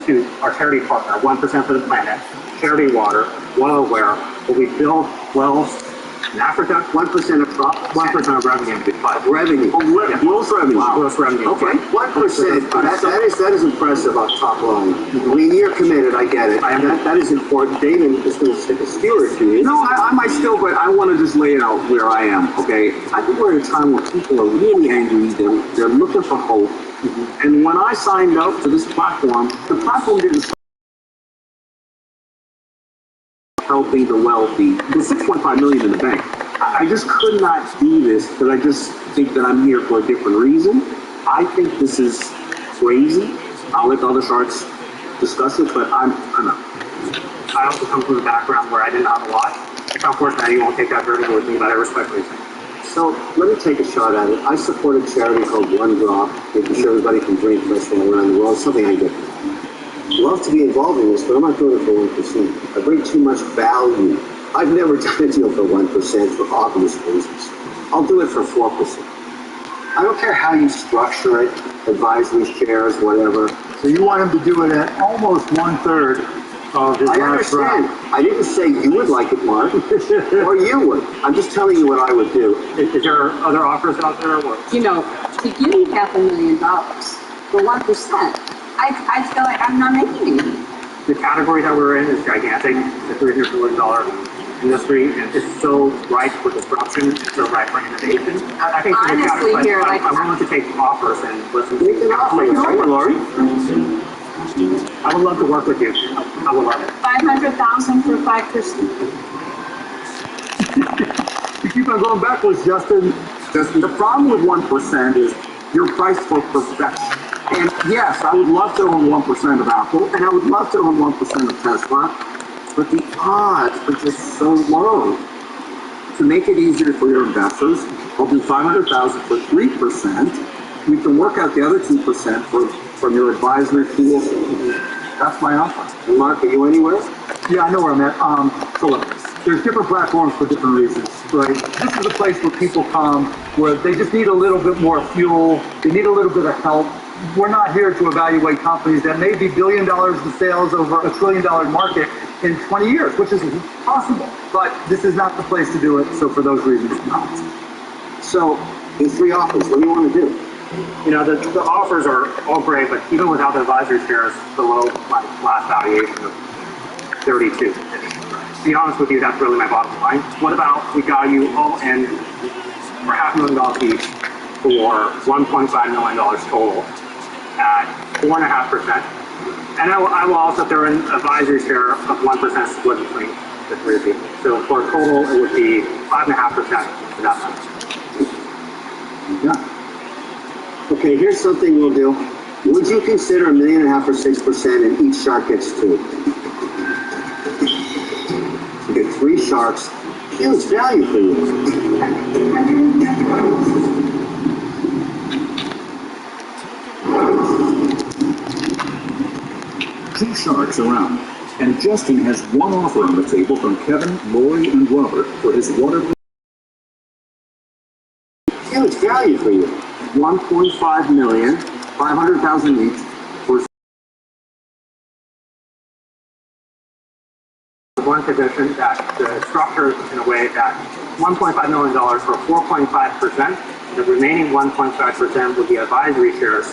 to our charity partner, 1% for the planet, charity water, well aware, but we build wells in Africa, 1% of profit, 1% of revenue. Revenue. Oh, yeah. Gross revenue. Wow. Gross revenue. Okay, 1%. That is impressive on top line. I mean, you're committed. I get it. That is important. David is going to stick a steward to you. No, I might still, but I want to just lay it out where I am. Okay, I think we're at a time where people are really angry. They're looking for hope. And when I signed up for this platform, the platform didn't start helping the wealthy. There's 6.5 million in the bank. I just could not do this because I just think that I'm here for a different reason. I think this is crazy. I'll let the other sharks discuss it, but I'm not. I also come from a background where I didn't have a lot. Unfortunately, you won't take that very with me, but I respect what you're saying. So let me take a shot at it. I support a charity called One Drop, making sure everybody can drink fresh water around the world. Something I get. Love to be involved in this, but I'm not doing it for 1%. I bring too much value. I've never done a deal for 1% for obvious reasons. I'll do it for 4%. I don't care how you structure it, advisory shares, whatever. So you want him to do it at almost 1/3 of his I understand. I didn't say you would like it, Mark, or you would. I'm just telling you what I would do. Is there other offers out there? Or? You know, to give me $500,000 for 1%, I feel like I'm not making anything. The category that we're in is gigantic. The $300 billion industry, and it's so ripe for disruption, it's so ripe for innovation. I think honestly, here, like, I'm willing to take offers and listen to Make an offer, Laurie. I would love to work with you. I would love it. 500,000 for 5%. You keep on going backwards, Justin. The problem with 1% is you're priced for perfection. And yes, I would love to own 1% of Apple, and I would love to own 1% of Tesla, but the odds are just so low. To make it easier for your investors, I'll do 500,000 for 3%. We can work out the other 2% from your advisory fees. That's my offer. And Mark, are you anywhere? Yeah, I know where I'm at. So look, there's different platforms for different reasons, right? This is a place where people come where they just need a little bit more fuel. They need a little bit of help. We're not here to evaluate companies that may be $1 billion in sales over $1 trillion market in 20 years, which is possible. But this is not the place to do it. So for those reasons, not. So, there's 3 offers. What do you want to do? You know, the offers are all great, but even without the advisory shares below my last valuation of 32. To be honest with you, that's really my bottom line. What about we got you all in for $500,000 each for $1.5 million total at 4.5%. And I will also throw in advisory share of 1% split between the 3 of you. So for a total, it would be 5.5% for that much. Yeah. Okay, here's something we'll do. Would you consider $1.5 million or 6% and each shark gets 2? You get 3 sharks. Huge value for you. 2 sharks around, and Justin has 1 offer on the table from Kevin, Lori, and Robert for his water. Huge value for you. 1.5 million, 500,000 each for one condition that the structure in a way that $1.5 million for 4.5%, the remaining 1.5% would be advisory shares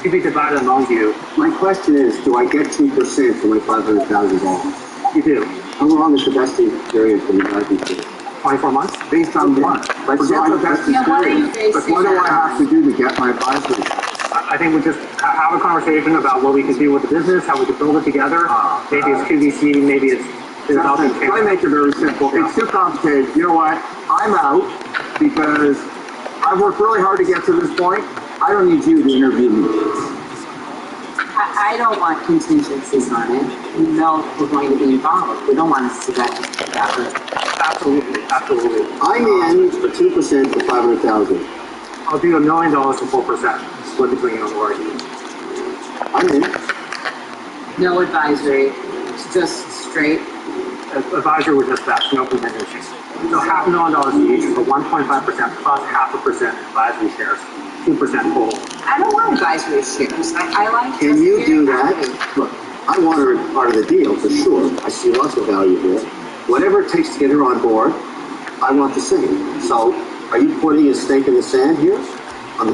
to be divided among you. My question is, do I get 2% for my $500,000? You do. How long is the vesting period for the advisory shares? 24 months? based on what? Like, Forget the vesting Yeah, what are you period. But basing what do I that have to do to get my advisory? I think we just have a conversation about what we can do with the business, how we can build it together. Maybe it's QVC, maybe it's Justin, try to make it very simple. It's too complicated. You know what? I'm out because I've worked really hard to get to this point. I don't need you to interview me. I don't want contingencies on it. You know we're going to be involved. We don't want to see that happen. absolutely, absolutely. I'm in for 2% for 500,000. I'll do $1 million for 4%, split between you and Lori. I'm in. No advisory, just straight advisor would just best, no contingencies. So $500,000 each for 1.5% plus 0.5% advisory shares, 2% total. I don't want advisory shares. I like. Can you do that? Look, I want her as part of the deal for sure. I see lots of value here. Whatever it takes to get her on board, I want the same. So, are you putting a stake in the sand here?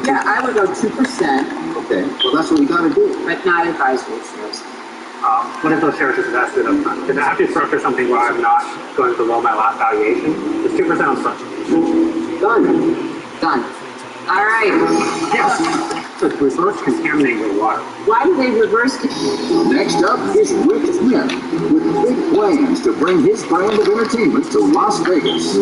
Yeah, I would go 2%, Okay, well that's what we got to do. but not advisory shares. What if those shares is vested up front? Because I have to structure something where I'm not going below my last valuation. It's 2% up front. Done. All right. Yes. So it's reverse contaminating the water. Why do they reverse? Next up is Rick Smith with big plans to bring his brand of entertainment to Las Vegas.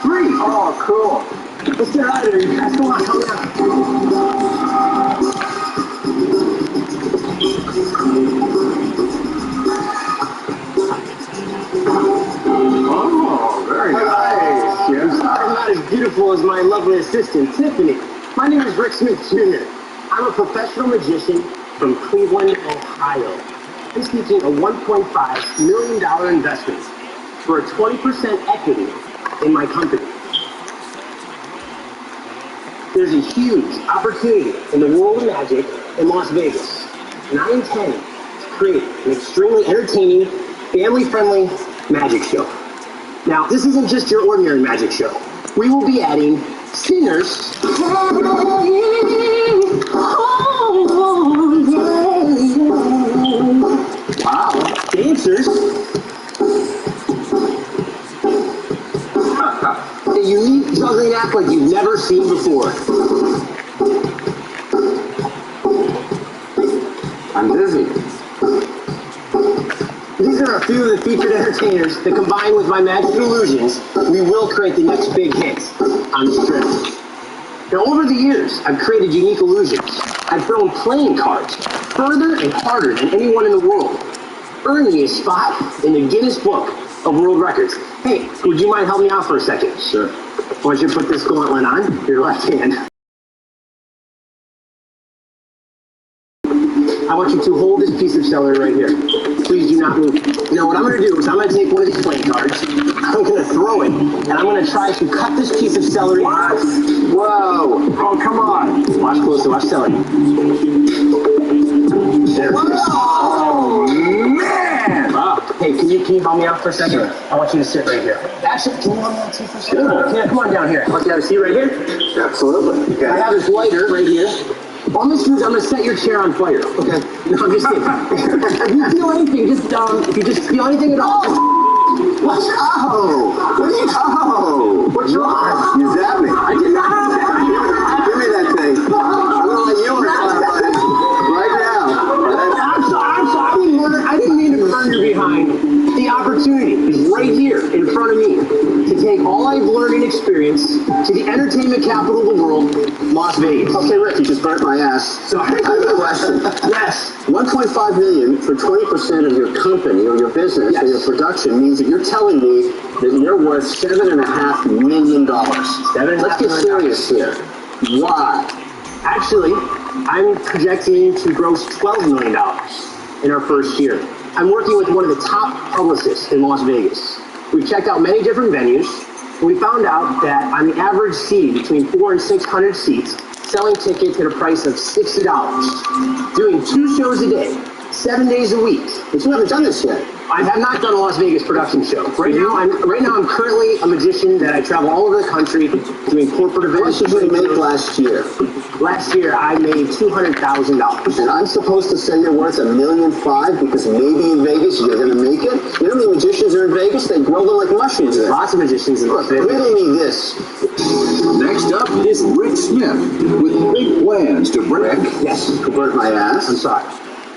Great! Oh, cool. Let's get out of here, you guys. Come on, come on. Oh, very nice. Yes. I'm not as beautiful as my lovely assistant, Tiffany. My name is Rick Smith Jr. I'm a professional magician from Cleveland, Ohio. I'm seeking a $1.5 million investment for a 20% equity in my company. There's a huge opportunity in the world of magic in Las Vegas, and I intend to create an extremely entertaining, family-friendly magic show. Now, this isn't just your ordinary magic show. We will be adding singers, wow, dancers, a unique juggling act like you've never seen before. I'm dizzy. These are a few of the featured entertainers that combined with my magic illusions, we will create the next big hit on the strip. Now over the years, I've created unique illusions. I've thrown playing cards further and harder than anyone in the world, earning me a spot in the Guinness Book of World Records. Hey, would you mind helping me out for a second? Sure. I want you to put this gauntlet on your left hand. I want you to hold this piece of celery right here. Please do not move. Now what I'm going to do is I'm going to take one of these playing cards, I'm going to throw it, and I'm going to try to cut this piece of celery. What? Whoa. Oh, come on. Watch closely, watch celery. There it is. Oh, man. Wow. Hey, can you help me out for a second? I want you to sit right here. Actually, can you help me out too for a second? Yeah, come on down here. I want you to have a seat right here. Absolutely. Okay. I have this lighter right here. All I'm going to set your chair on fire, okay? No, I'm just kidding. If you feel anything, if you just feel anything at all, watch out. Oh, what are you? Oh, What's wrong? you zapped me. I did not. Give me that thing. I'm gonna let you on fire, buddy. Right now. I'm sorry. I didn't mean to burn your behind. The opportunity is right here in front of me to take all I've learned and experienced to the entertainment capital of the world, Las Vegas. Okay, Rick, you just burnt my ass. Sorry. I have a question. Yes. 1.5 million for 20% of your company or your business or your production means that you're telling me that you're worth $7.5 million. Let's get serious here. Why? Actually, I'm projecting to gross $12 million in our first year. I'm working with one of the top publicists in Las Vegas. We've checked out many different venues, and we found out that on the average seat, between 400 and 600 seats, selling tickets at a price of $60, doing 2 shows a day, 7 days a week. But you haven't done this yet. I have not done a Las Vegas production show. Right now, I'm currently a magician that I travel all over the country doing corporate events. What did you make last year? Last year, I made $200,000. And I'm supposed to say you're worth $1.5 million because maybe in Vegas you're going to make it? You know how many magicians are in Vegas? They grow them like mushrooms there. Lots of magicians in Las Vegas. Riddle me this. Next up is Rick Smith with big plans to bring. Yes. Who burnt my ass? I'm sorry.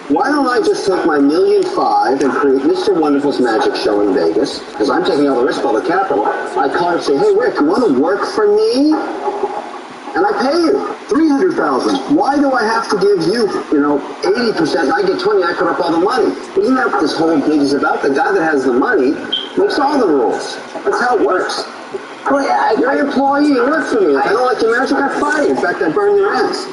Why don't I just take my $1.5 million and create Mr. Wonderful's magic show in Vegas? Because I'm taking all the risk, all the capital. I call and say, hey, Rick, you want to work for me? And I pay you $300,000. Why do I have to give you, 80%? I get 20. I cut up all the money. Isn't that what this whole gig is about? The guy that has the money makes all the rules. That's how it works. Well, yeah, my employee worked for me. If I don't like the manager, I fired. In fact, I burned their ass.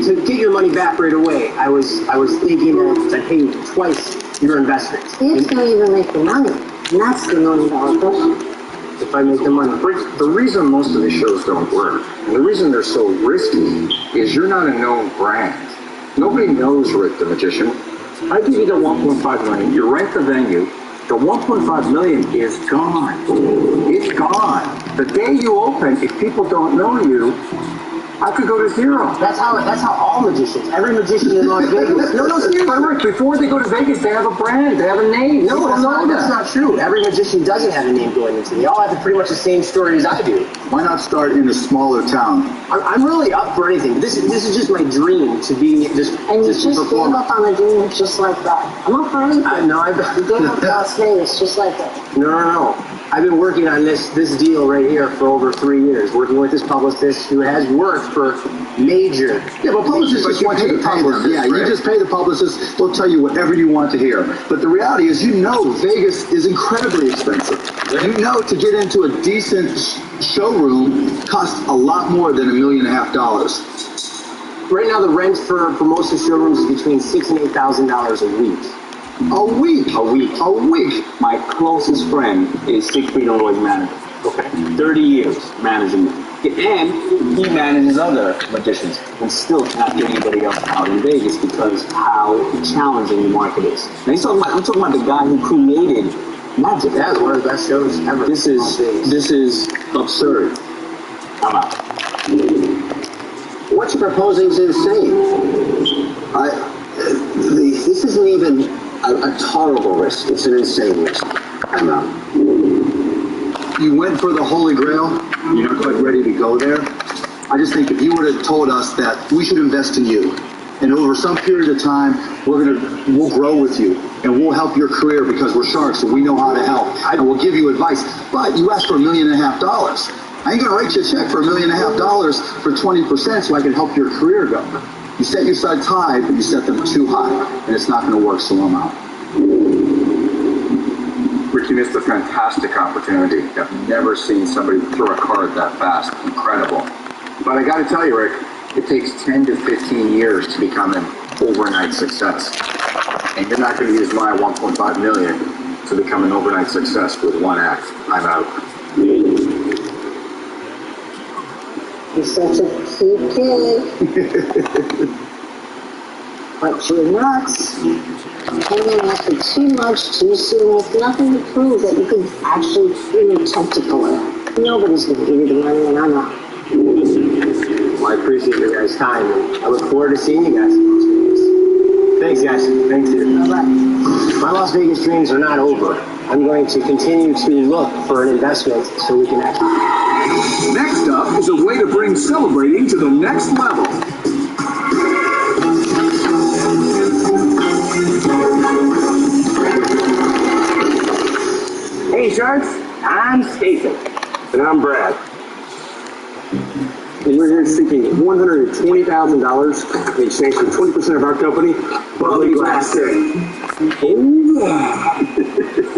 To get your money back right away, I was thinking that I paid twice your investment. You can't even make the money. And that's the $1 million question. If I make the money. The reason most of these shows don't work, and the reason they're so risky, is you're not a known brand. Nobody knows Rick the Magician. I give you the $1.5 million, you rent the venue, the $1.5 million is gone. It's gone. The day you open, if people don't know you, I could go to zero. That's how all magicians, every magician in Las Vegas. No, seriously. But Rick, before they go to Vegas, they have a brand, they have a name. No, that's not true. Every magician doesn't have a name going into it. They all have pretty much the same story as I do. Why not start in a smaller town? I'm really up for anything. This is just my dream to be just. And you just gave up on a dream just like that. I'm not for anything. You gave up Las Vegas just like that. No. I've been working on this deal right here for over 3 years, working with this publicist who has worked for major. Yeah, but publicists just want you to pay them. Yeah, you just pay the publicist. They'll tell you whatever you want to hear. But the reality is, Vegas is incredibly expensive. You know, to get into a decent showroom costs a lot more than $1.5 million. Right now, the rent for most of the showrooms is between $6,000 and $8,000 a week. A week. A week. My closest friend is Siegfried Roy's manager. Okay. 30 years managing them. And he manages other magicians and still cannot get anybody else out in Vegas because how challenging the market is. Now I'm talking about the guy who created magic. That's one of the best shows ever. This is absurd. I'm out. What you're proposing is insane. This isn't even a tolerable risk. It's an insane risk. I'm out. You went for the Holy Grail. You're not quite ready to go there. I just think if you would have told us that we should invest in you, and over some period of time, we'll grow with you, and we'll help your career because we're sharks and we know how to help, and we'll give you advice. But you asked for $1.5 million. I ain't gonna write you a check for $1.5 million for 20% so I can help your career go. You set your sights high, but you set them too high, and it's not gonna work, so I'm out. Rick, you missed a fantastic opportunity. I've never seen somebody throw a card that fast. Incredible. But I gotta tell you, Rick, it takes 10 to 15 years to become an overnight success. And you're not gonna use my $1.5 million to become an overnight success with one act. I'm out. You're such a cute kid. But you're nuts. Hanging after too much, too soon, with nothing to prove that you could actually even attempt to pull it out. Nobody's going to give you the money, and I'm not. Well, I appreciate your guys' time. I look forward to seeing you guys in Las Vegas. Thanks, guys. Thanks, dude. My Las Vegas dreams are not over. I'm going to continue to look for an investment so we can actually... Next up is a way to bring celebrating to the next level. Hey Sharks, I'm Statham. And I'm Brad. And we're here seeking $120,000 in exchange for 20% of our company, Bubbly Glass City.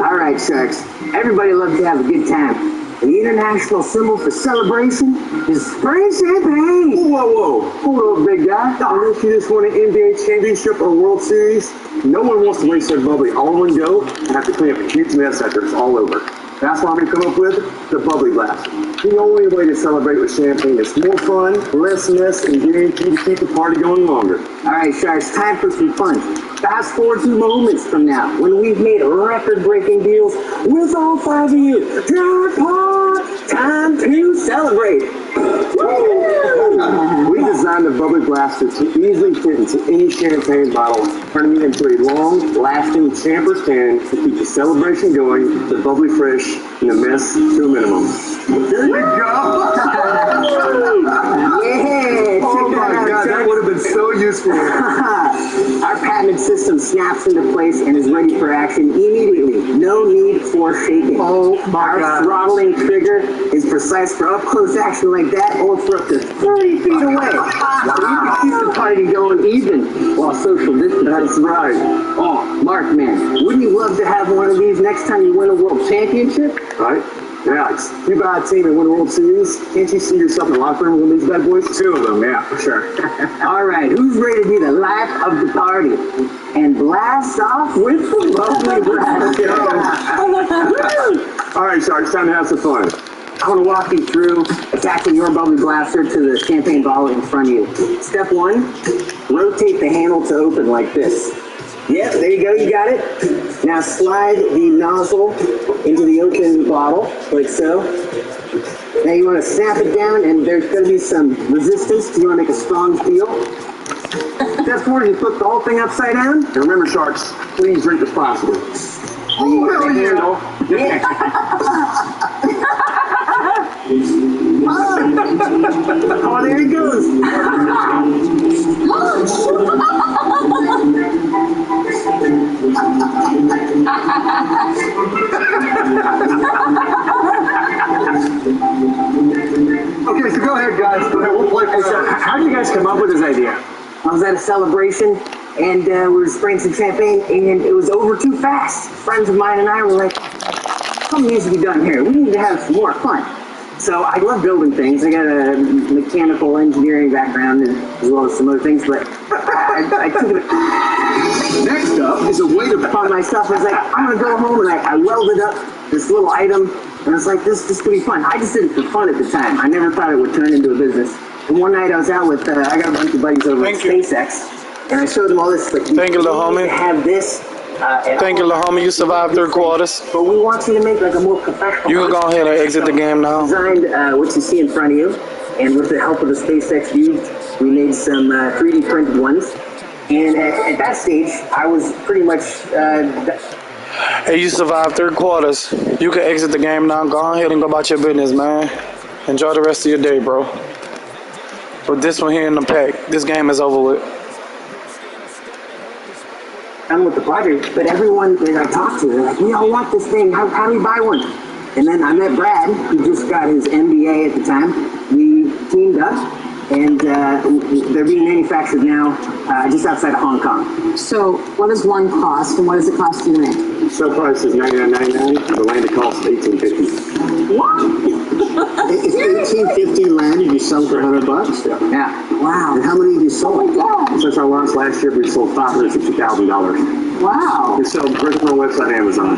All right, Sharks. Everybody loves to have a good time. The international symbol for celebration is spray champagne. Whoa. Hold up, big guy. Unless you just won an NBA championship or World Series, no one wants to waste their bubbly all in one go and have to clean up a huge mess after it's all over. That's why I'm going to come up with the Bubbly Glass. The only way to celebrate with champagne is more fun, less mess, and guaranteed to keep the party going longer. All right, Sharks, time for some fun. Fast forward to moments from now when we've made record-breaking deals with all 5 of you. Jackpot! Time to celebrate. We designed the Bubbly Blaster to easily fit into any champagne bottle, turning it into a long-lasting champer stand to keep the celebration going, the bubbly fresh, and the mess to a minimum. There you go! Yeah! Oh my God, that would have been is so useful. Our patented system snaps into place and is ready for action immediately. No need for shaking. Oh my God. Our throttling trigger is precise for up-close action like that, or for up to 30 feet away. So you can keep the party going even while social distancing. That's right. Oh, Mark, man, wouldn't you love to have one of these next time you win a world championship? Right? Yeah, it's you buy a team and win a World Series. Can't you see yourself in the locker room with these bad boys? 2 of them, yeah, for sure. All right, who's ready to be the life of the party and blast off with the lovely blast? All right, Sharks, time to have some fun. I want to walk you through attaching your bubbly blaster to the champagne bottle in front of you. Step 1, rotate the handle to open like this. Yep, there you go, you got it. Now slide the nozzle into the open bottle, like so. Now you want to snap it down, and there's going to be some resistance. You want to make a strong feel. Step 4, you flip the whole thing upside down. And remember, Sharks, please drink responsibly. Oh, oh, there it goes. Okay, so go ahead, guys. We'll play for How do you guys come up with this idea? I was at a celebration, and we were spraying some champagne, and it was over too fast. Friends of mine and I were like, something needs to be done here. We need to have some more fun. So I love building things. I got a mechanical engineering background as well as some other things, but I took it Next up is a way to upon myself. I was like, I'm going to go home, and I welded up this little item, and I was like, this could be fun. I just did it for fun at the time. I never thought it would turn into a business. And one night I was out with, I got a bunch of buddies over at SpaceX, and I showed them all this. Like, Thank you, little homie. Have this. Thank you, little homie. You survived 3 quarters. But we want you to make like a more professional. You can go ahead and exit the game now. Designed what you see in front of you, and with the help of the SpaceX dudes, we made some 3D printed ones. And at that stage, I was pretty much. Hey, you survived 3 quarters. You can exit the game now. Go ahead and go about your business, man. Enjoy the rest of your day, bro. With this one here in the pack, this game is over with. I'm with the project, but everyone that I talked to, they're like, we all want this thing. How do we buy one? And then I met Brad, who just got his MBA at the time. We teamed up, and they're being manufactured now just outside of Hong Kong. So what does one cost, and what does it cost you to make? sale price is $99.99. The land cost is $18.50. What? It's $18.50 land and you sell for $100? Yeah. Wow. And how many have you sold? Since our launch last year, we sold $560,000. Wow. We sell directly from our website, Amazon.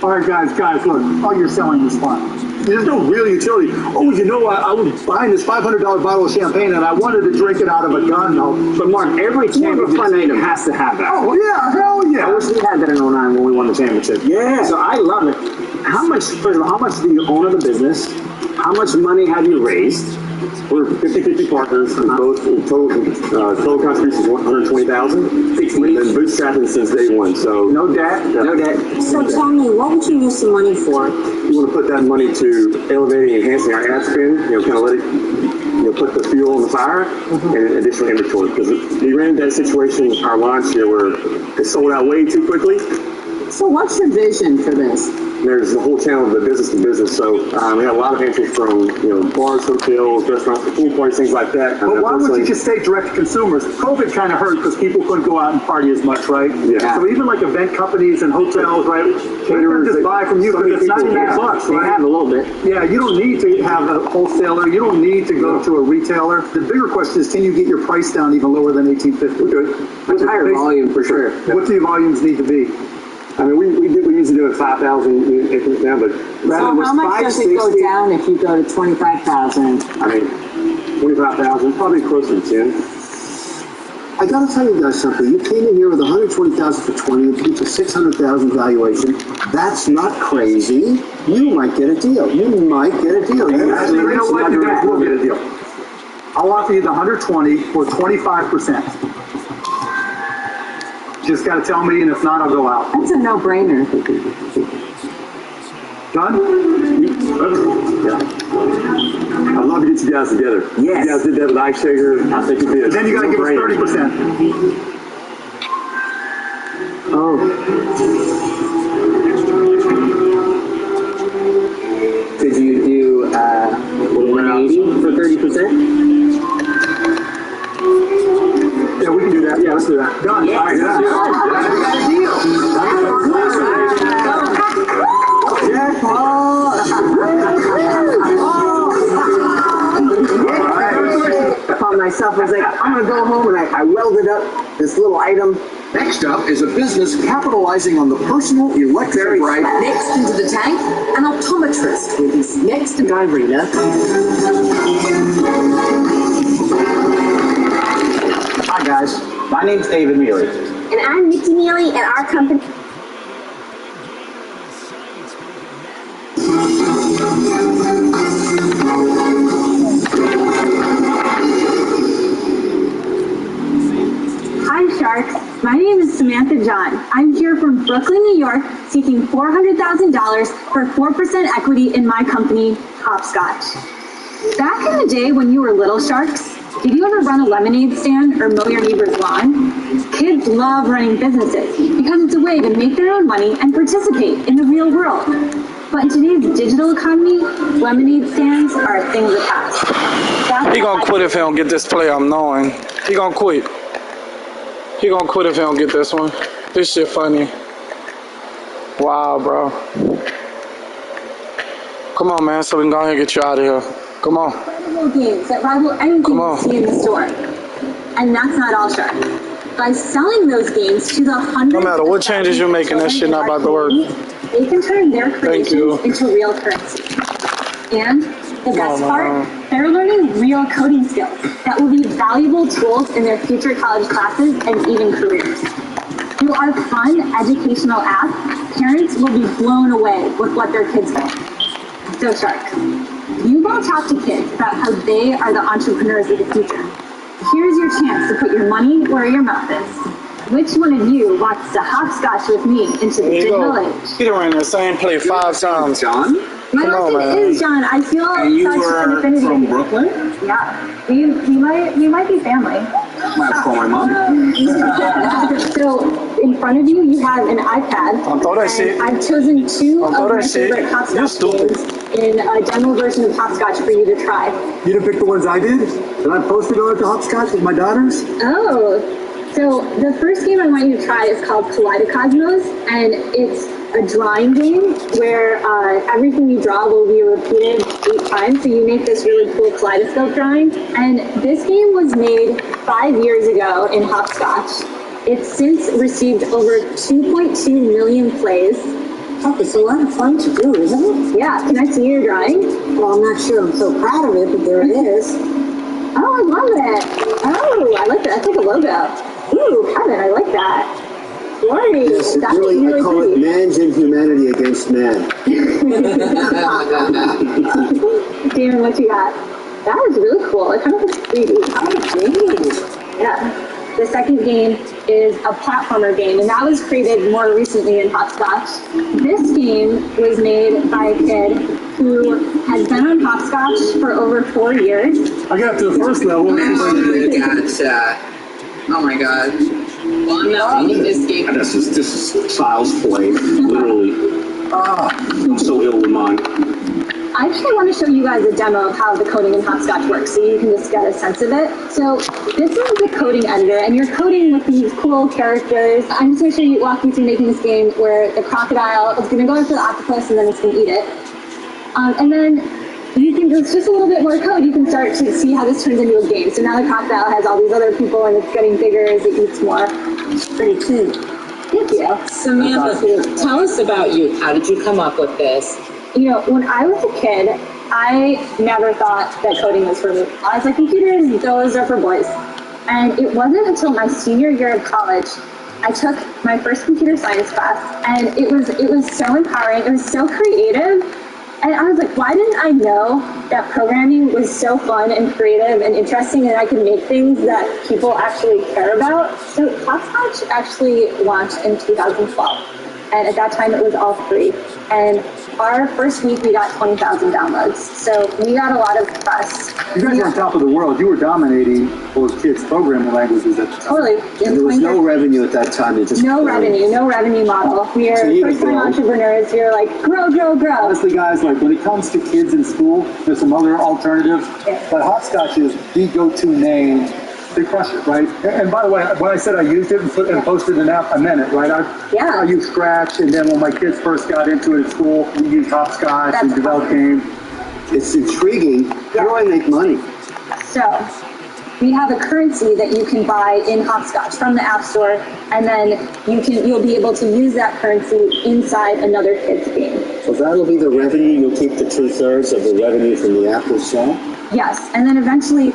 All right, guys, look, all you're selling is fun. There's no real utility. Oh, you know, I was buying this $500 bottle of champagne and I wanted to drink it out of a gun. But Mark, every championship item has to have that. Oh, yeah, hell I yeah. wish we had that in 09 when we won the championship. Yeah. So I love it. How much, first of all, how much do you own of the business? How much money have you raised? We're 50-50 partners. Both total contributions is $120,000. We've been bootstrapping since day one. So No debt, no debt. So tell me, what would you use the money for? we want to put that money to elevating and enhancing our ad spend, kind of let it, put the fuel on the fire and additional inventory. Because we ran into that situation our launch year where it sold out way too quickly. So what's your vision for this? There's the whole channel of the business to business. So we have a lot of interest from, bars, hotels, restaurants, pool parties, things like that. But why would you just say direct to consumers? COVID kind of hurt because people couldn't go out and party as much, right? Yeah. So even like event companies and hotels, right? Caterers just buy from you because it's $99, They right? have a little bit. Yeah, you don't need to have a wholesaler. You don't need to go to a retailer. The bigger question is, can you get your price down even lower than $18.50? We're good. Much higher volume for sure. What do your volumes need to be? I mean, we usually do it 5,000 increments now, but So rather how much does it go down if you go to 25,000? I mean, 25,000, probably closer to 10. I gotta tell you guys something. You came in here with $120,000 for 20, and it's a $600,000 valuation. That's not crazy. You might get a deal. You might get a deal. You know what? You guys will get a deal. I'll offer you the 120 for 25%. Just got to tell me, and if not, I'll go out. That's a no-brainer. Done? Yeah. I'd love to get you guys together. Yes. You guys did that with Ice Shaker. I think it'd be a Then you gotta give us 30%. Oh. Could you do 180 for 30%? Yeah, we can do that. Yeah, let's do that. Done. Yes. All right, done. I found myself, I was like, I'm gonna go home, and I welded up this little item. Next up is a business capitalizing on the personal electric ride. Next into the tank, an optometrist with his next Irina. Hi guys, my name's David Mealy. And I'm Nikki Mealy, and our company. Hi, Sharks. My name is Samantha John. I'm here from Brooklyn, New York, seeking $400,000 for 4% equity in my company, Hopscotch. Back in the day when you were little Sharks, did you ever run a lemonade stand or mow your neighbor's lawn? Kids love running businesses because it's a way to make their own money and participate in the real world. But in today's digital economy, lemonade stands are a thing of the past. He gonna quit if he don't get this play, I'm knowing. He gonna quit. He gonna quit if he don't get this one. This shit funny. Wow, bro. Come on, man, so we can go ahead and get you out of here. Come on. Games that rival anything you see in the store. And that's not all, Shark. By selling those games to the hundreds no matter what changes you're making, that shit not about to work. They can turn their creations into real currency. And the best part, they're learning real coding skills that will be valuable tools in their future college classes and even careers. Through our fun educational app, parents will be blown away with what their kids know. So Sharks, you all talk to kids about how they are the entrepreneurs of the future. Here's your chance to put your money where your mouth is. Which one of you wants to hopscotch with me into the digital age? He done ran the same play 5 times. John? My last name is John. I feel you such an affinity. from Brooklyn? Yeah. We might be family. Might call my mom. So in front of you, you have an iPad. Don't throw that shit. I've chosen 2 of my favorite You're hopscotch stupid. games in a demo version of hopscotch for you to try. You didn't pick the ones I did? Did I post it on to Hopscotch with my daughters? Oh. So the first game I want you to try is called Kaleidocosmos, and it's a drawing game where everything you draw will be repeated 8 times. So you make this really cool kaleidoscope drawing. And this game was made 5 years ago in Hopscotch. It's since received over 2.2 million plays. Oh, it's a lot of fun to do, isn't it? Yeah, can I see your drawing? Well, I'm not sure I'm so proud of it, but there it is. Oh, I love it. Oh, I like that. That's like a logo. Ooh, Kevin, I like that. Glory. Yes, That's really, I call it man's inhumanity against man. Damon, what you got? That was really cool. It kind of looks 3D. Oh, geez. Yeah. The second game is a platformer game, and that was created more recently in Hopscotch. This game was made by a kid who has been on Hopscotch for over 4 years. I got to the first level. Oh my god. Well, I'm not taking this game. This is child's play, literally. I'm so ill with mine. I actually want to show you guys a demo of how the coding in Hopscotch works so you can just get a sense of it. So this is the coding editor, and you're coding with these cool characters. I'm just going to walk you through making this game where the crocodile is going to go after the octopus and then it's going to eat it. And then you can, it's just a little bit more code, you can start to see how this turns into a game. So now the crocodile has all these other people and it's getting bigger as it eats more. It's pretty cute. Thank you. Samantha, tell us about you. How did you come up with this? You know, when I was a kid, I never thought that coding was for me. I was like, computers, those are for boys. And it wasn't until my senior year of college, I took my first computer science class, and it was so empowering, it was so creative. And I was like, why didn't I know that programming was so fun and creative and interesting and I could make things that people actually care about? So Hopscotch actually launched in 2012. And at that time it was all free. And our first week we got 20,000 downloads. So we got a lot of press. You guys were on top of the world. You were dominating those kids' programming languages at the time. Totally. And there was no revenue at that time. It just no revenue model. We are first-time entrepreneurs. We are like, grow. Honestly, guys, like when it comes to kids in school, there's some other alternatives. But Hopscotch is the go-to name. They crush it, right? And by the way, when I said I used it and posted an app, I meant it, right? I used Scratch, and then when my kids first got into it at school, we used Hopscotch and developed games. It's intriguing. How do I make money? So we have a currency that you can buy in Hopscotch from the App Store, and then you'll be able to use that currency inside another kid's game. So that'll be the revenue. You'll keep the 2/3 of the revenue from the app itself? Yes, and then eventually.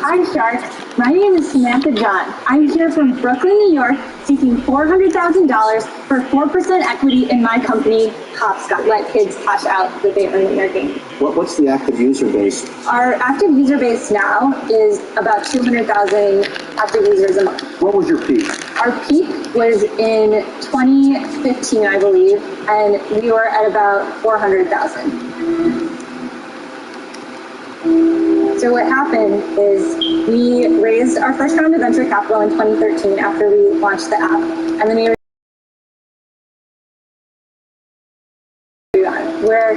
Hi, Shark. My name is Samantha John. I'm here from Brooklyn, New York, seeking $400,000 for 4% equity in my company, Hopscotch. Let kids cash out that they earn in their game. What's the active user base? Our active user base now is about 200,000 active users a month. What was your peak? Our peak was in 2015, I believe, and we were at about 400,000. So what happened is we raised our first round of venture capital in 2013 after we launched the app, and then we where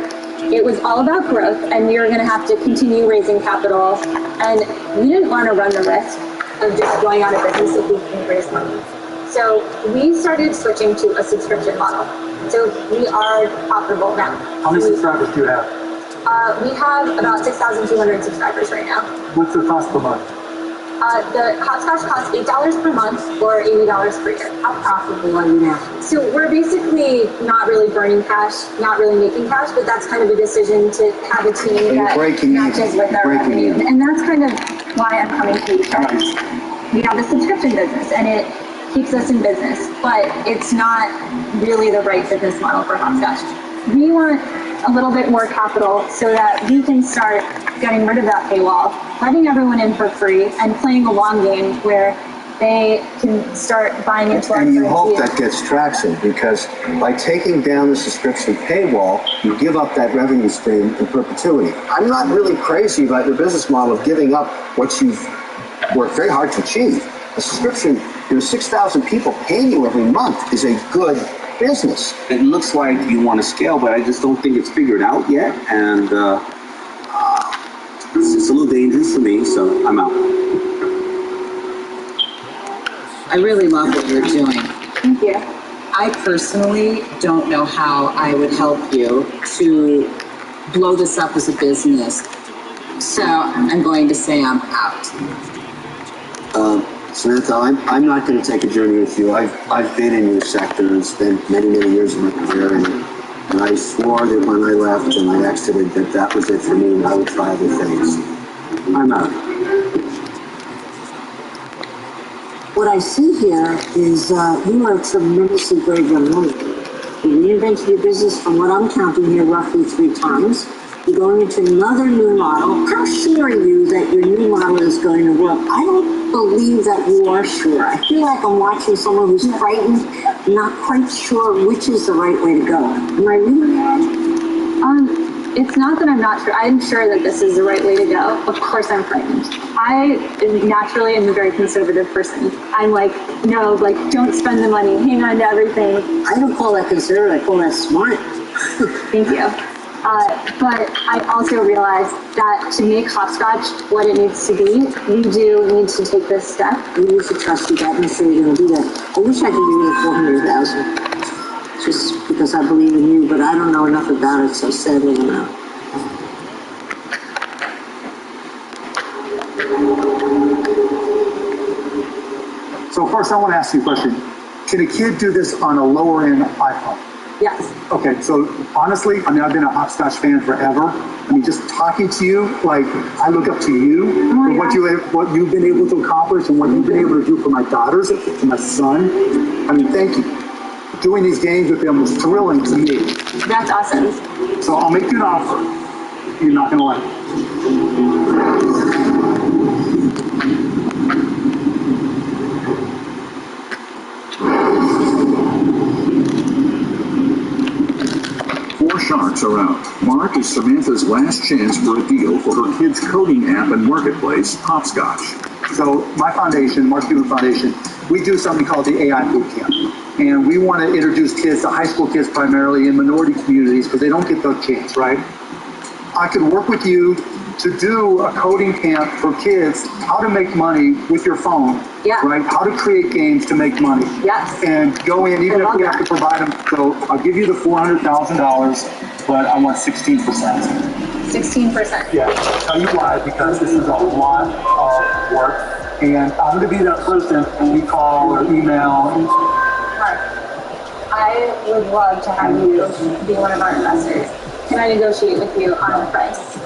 it was all about growth, and we were going to have to continue raising capital, and we didn't want to run the risk of just going out of business if we couldn't raise money. So we started switching to a subscription model. So we are profitable now. How many subscribers do you have? We have about 6,200 subscribers right now. What's the cost per month? The Hopscotch costs $8 per month or $80 per year. How profitable are you now? So we're basically not really burning cash, not really making cash, but that's kind of a decision to have a team that matches with our revenue. And that's kind of why I'm coming to you guys. We have a subscription business, and it keeps us in business, but it's not really the right business model for Hopscotch. We want a little bit more capital so that we can start getting rid of that paywall, letting everyone in for free, and playing a long game where they can start buying into our currency. And you hope that gets traction, because by taking down the subscription paywall, you give up that revenue stream in perpetuity. I'm not really crazy about your business model of giving up what you've worked very hard to achieve. A subscription, 6,000 people paying you every month is a good business. It looks like you want to scale, but I just don't think it's figured out yet, and it's a little dangerous for me, so I'm out. I really love what you're doing. Thank you. I personally don't know how I would help you to blow this up as a business, so I'm going to say I'm out. Samantha, I'm not going to take a journey with you. I've been in your sector and spent many years of my career in it. And I swore that when I left and I exited that was it for me, and I would try other things. I'm out. What I see here is you are a tremendously brave young woman. You reinvented your business from what I'm counting here roughly 3 times. You're going into another new model. How sure are you that your new model is going to work? I don't believe that you are sure. I feel like I'm watching someone who's frightened, not quite sure which is the right way to go. Am I reading that? It's not that I'm not sure. I'm sure that this is the right way to go. Of course I'm frightened. I naturally am a very conservative person. I'm like, no, like, don't spend the money. Hang on to everything. I don't call that conservative. I call that smart. Thank you. But I also realize that to make Hopscotch what it needs to be, we do need to take this step. I need to trust you that I'm sure you're going to do that. I wish I could give you the 400,000, just because I believe in you, but I don't know enough about it, so sadly I'm out. So first I want to ask you a question. Can a kid do this on a lower end iPhone? Yes. Okay, so honestly, I mean, I've been a Hopscotch fan forever. I mean, just talking to you, like, I look up to you for what you've been able to accomplish and what you've been able to do for my daughters, for my son. I mean, thank you. Doing these games with them was thrilling to me. That's awesome. So I'll make you an offer. You're not going to like it. startups are out. Mark is Samantha's last chance for a deal for her kids' coding app and marketplace, Hopscotch. So my foundation, Mark Cuban Foundation, we do something called the AI Boot Camp. And we want to introduce kids to high school kids primarily in minority communities because they don't get the chance, right? I could work with you to do a coding camp for kids, how to make money with your phone, right? How to create games to make money. Yes. And go in, even if we have to provide them. So I'll give you the $400,000, but I want 16%. 16%. Yeah, I'll tell you why, because this is a lot of work. And I'm going to be that person we call or email. Mark, I would love to have you be one of our investors. Can I negotiate with you on the price?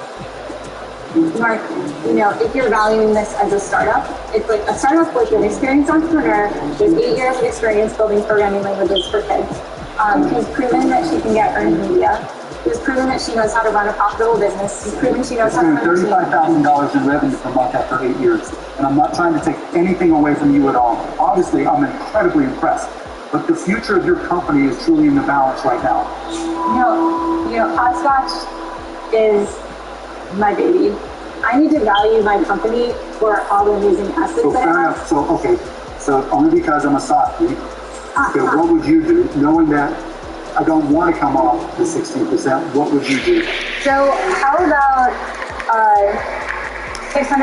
Mark, you know, if you're valuing this as a startup, it's like a startup with an experienced entrepreneur with 8 years of experience building programming languages for kids. Who's proven that she can get earned media. Who's proven that she knows how to run a profitable business. Who's proven she knows how to run a team. $35,000 in revenue per month after 8 years. And I'm not trying to take anything away from you at all. Obviously, I'm incredibly impressed. But the future of your company is truly in the balance right now. You know, Hopscotch is my baby. I need to value my company for all the amazing assets So that fair I have. enough. So, okay. So only because I'm a softie, okay, what would you do? Knowing that I don't want to come off the 16%, what would you do? So how about $600